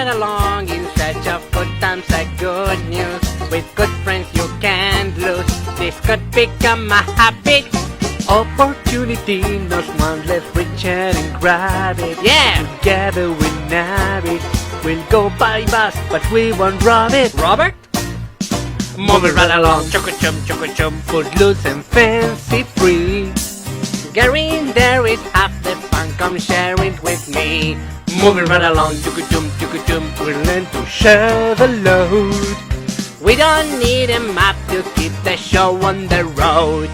right along in search of good times and good news. With good friends you can't lose. This could become a habit. Opportunity knows one, let's reach out and grab it. Yeah! Together we nab it. We'll go by bus, but we won't rob it. Robert? Move it right along, chum, footloose and fancy free. Getting there is half the fun, come share it with me. Move it right along, chum, we'll learn to share the load. We don't need a map to keep the show on the road.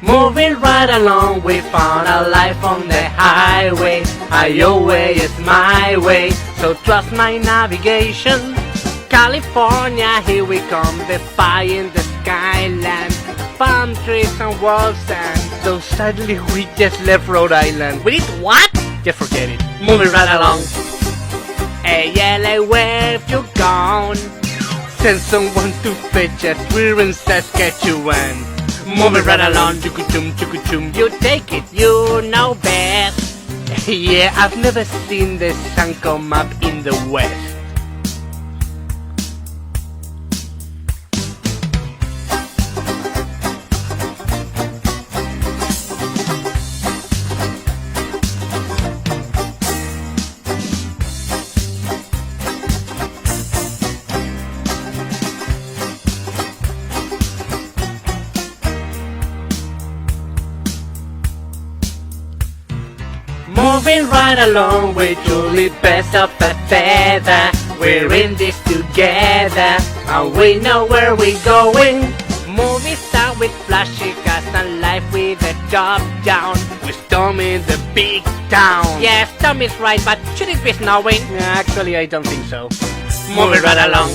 Moving right along, we found our life on the highway. Your way is my way, so trust my navigation. California, here we come, defying the skyline. Palm trees and walls and so sadly we just left Rhode Island. We did what? Just forget it. Moving right along. Hey, LA, where have you gone? Send someone to fetch us, we're in Saskatchewan. Moving right along, chum. You take it, you know best. Yeah, I've never seen the sun come up in the west. Moving right along, we're truly best of a feather. We're in this together, and we know where we're going. Movie star with flashy cars and life with the top down. We're storming the big town. Yeah, storm is right, but should it be snowing? Actually, I don't think so. Moving right along.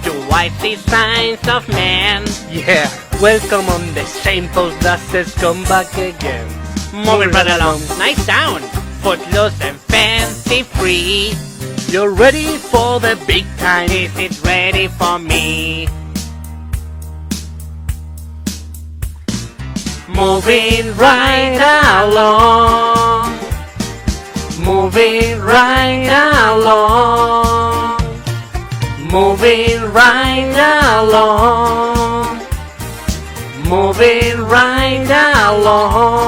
Do I see signs of man? Yeah, welcome on the same post that says come back again. Moving right along, nice sound, footloose and fancy free. You're ready for the big time, is it ready for me? Moving right along, moving right along, moving right along, moving right along.